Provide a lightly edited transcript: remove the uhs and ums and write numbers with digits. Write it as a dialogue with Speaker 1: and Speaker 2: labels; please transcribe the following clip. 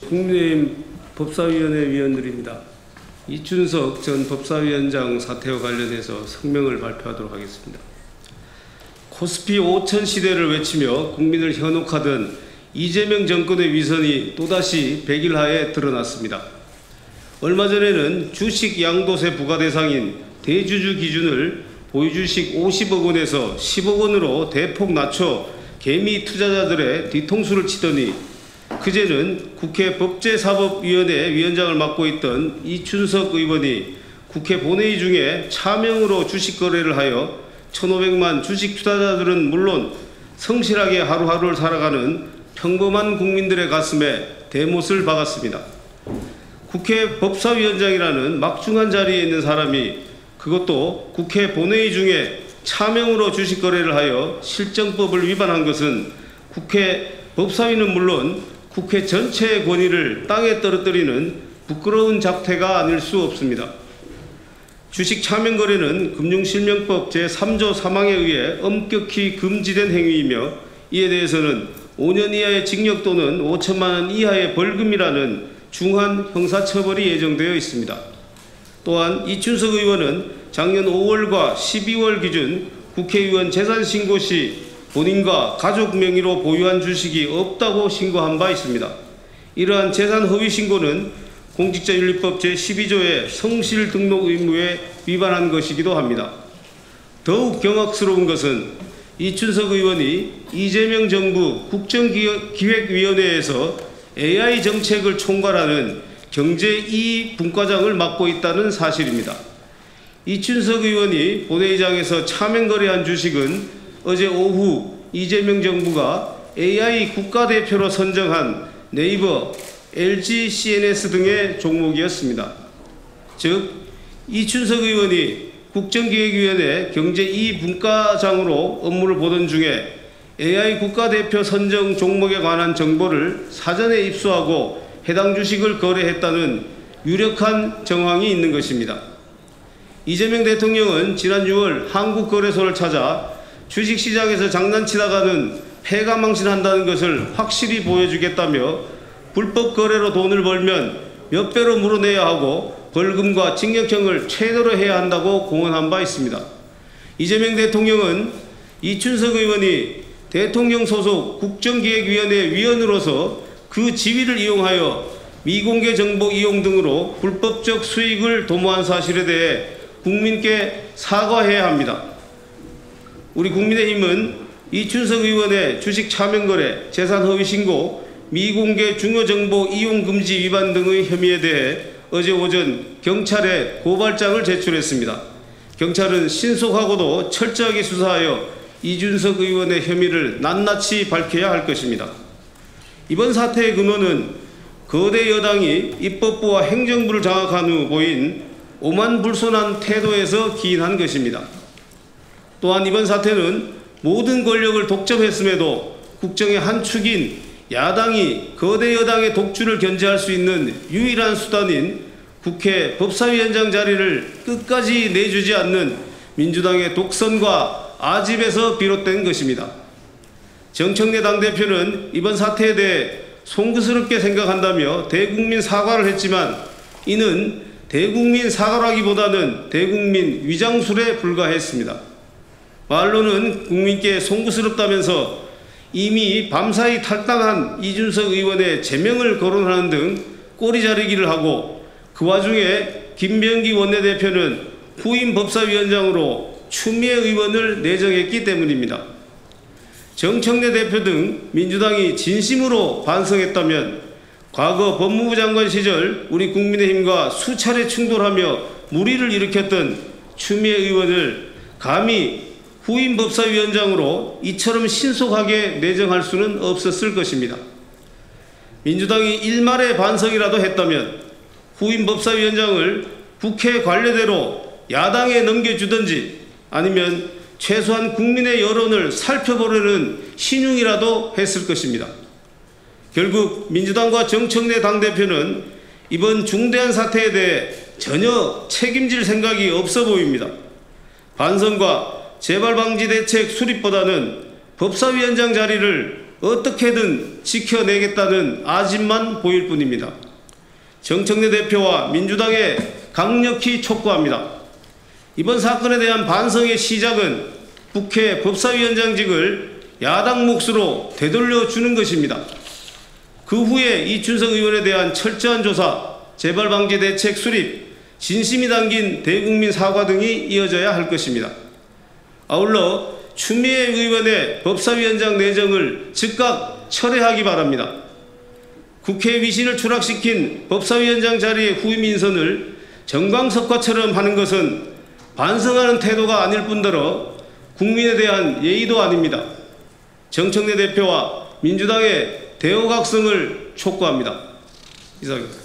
Speaker 1: 국민의힘 법사위원회 위원들입니다. 이춘석 전 법사위원장 사태와 관련해서 성명을 발표하도록 하겠습니다. 코스피 5천 시대를 외치며 국민을 현혹하던 이재명 정권의 위선이 또다시 백일하에 드러났습니다. 얼마 전에는 주식 양도세 부과 대상인 대주주 기준을 보유주식 50억 원에서 10억 원으로 대폭 낮춰 개미 투자자들의 뒤통수를 치더니 그제는 국회 법제사법위원회 위원장을 맡고 있던 이춘석 의원이 국회 본회의 중에 차명으로 주식 거래를 하여 1,500만 주식 투자자들은 물론 성실하게 하루하루를 살아가는 평범한 국민들의 가슴에 대못을 박았습니다. 국회 법사위원장이라는 막중한 자리에 있는 사람이 그것도 국회 본회의 중에 차명으로 주식 거래를 하여 실정법을 위반한 것은 국회 법사위는 물론 국회 전체의 권위를 땅에 떨어뜨리는 부끄러운 작태가 아닐 수 없습니다. 주식 차명 거래는 금융실명법 제3조 3항에 의해 엄격히 금지된 행위이며 이에 대해서는 5년 이하의 징역 또는 5천만 원 이하의 벌금이라는 중한 형사처벌이 예정되어 있습니다. 또한 이춘석 의원은 작년 5월과 12월 기준 국회의원 재산신고 시 본인과 가족 명의로 보유한 주식이 없다고 신고한 바 있습니다. 이러한 재산 허위 신고는 공직자윤리법 제12조의 성실 등록 의무에 위반한 것이기도 합니다. 더욱 경악스러운 것은 이춘석 의원이 이재명 정부 국정기획위원회에서 AI 정책을 총괄하는 경제이익 분과장을 맡고 있다는 사실입니다. 이춘석 의원이 본회의장에서 차명 거래한 주식은 어제 오후 이재명 정부가 AI 국가대표로 선정한 네이버, LG, CNS 등의 종목이었습니다. 즉, 이춘석 의원이 국정기획위원회 경제이익분과장으로 업무를 보던 중에 AI 국가대표 선정 종목에 관한 정보를 사전에 입수하고 해당 주식을 거래했다는 유력한 정황이 있는 것입니다. 이재명 대통령은 지난 6월 한국거래소를 찾아 주식시장에서 장난치다가는 패가망신한다는 것을 확실히 보여주겠다며 불법 거래로 돈을 벌면 몇 배로 물어내야 하고 벌금과 징역형을 최대로 해야 한다고 공언한 바 있습니다. 이재명 대통령은 이춘석 의원이 대통령 소속 국정기획위원회 위원으로서 그 지위를 이용하여 미공개 정보 이용 등으로 불법적 수익을 도모한 사실에 대해 국민께 사과해야 합니다. 우리 국민의힘은 이춘석 의원의 주식 차명 거래, 재산 허위 신고, 미공개 중요정보 이용 금지 위반 등의 혐의에 대해 어제 오전 경찰에 고발장을 제출했습니다. 경찰은 신속하고도 철저하게 수사하여 이춘석 의원의 혐의를 낱낱이 밝혀야 할 것입니다. 이번 사태의 근원은 거대 여당이 입법부와 행정부를 장악한 후 보인 오만불손한 태도에서 기인한 것입니다. 또한 이번 사태는 모든 권력을 독점했음에도 국정의 한 축인 야당이 거대 여당의 독주를 견제할 수 있는 유일한 수단인 국회 법사위원장 자리를 끝까지 내주지 않는 민주당의 독선과 아집에서 비롯된 것입니다. 정청래 당대표는 이번 사태에 대해 송구스럽게 생각한다며 대국민 사과를 했지만 이는 대국민 사과라기보다는 대국민 위장술에 불과했습니다. 말로는 국민께 송구스럽다면서 이미 밤사이 탈당한 이춘석 의원의 제명을 거론하는 등 꼬리 자르기를 하고 그 와중에 김병기 원내대표는 후임 법사위원장으로 추미애 의원을 내정했기 때문입니다. 정청래 대표 등 민주당이 진심으로 반성했다면 과거 법무부 장관 시절 우리 국민의힘과 수차례 충돌하며 물의를 일으켰던 추미애 의원을 감히 후임 법사위원장으로 이처럼 신속하게 내정할 수는 없었을 것입니다. 민주당이 일말의 반성이라도 했다면 후임 법사위원장을 국회 관례대로 야당에 넘겨주든지 아니면 최소한 국민의 여론을 살펴보려는 신용이라도 했을 것입니다. 결국 민주당과 정청래 당대표는 이번 중대한 사태에 대해 전혀 책임질 생각이 없어 보입니다. 반성과 재발방지 대책 수립보다는 법사위원장 자리를 어떻게든 지켜내겠다는 아집만 보일 뿐입니다. 정청래 대표와 민주당에 강력히 촉구합니다. 이번 사건에 대한 반성의 시작은 국회 법사위원장직을 야당 몫으로 되돌려주는 것입니다. 그 후에 이춘석 의원에 대한 철저한 조사, 재발방지 대책 수립, 진심이 담긴 대국민 사과 등이 이어져야 할 것입니다. 아울러 추미애 의원의 법사위원장 내정을 즉각 철회하기 바랍니다. 국회 위신을 추락시킨 법사위원장 자리의 후임 인선을 정광석과처럼 하는 것은 반성하는 태도가 아닐 뿐더러 국민에 대한 예의도 아닙니다. 정청래 대표와 민주당의 대오각성을 촉구합니다. 이상입니다.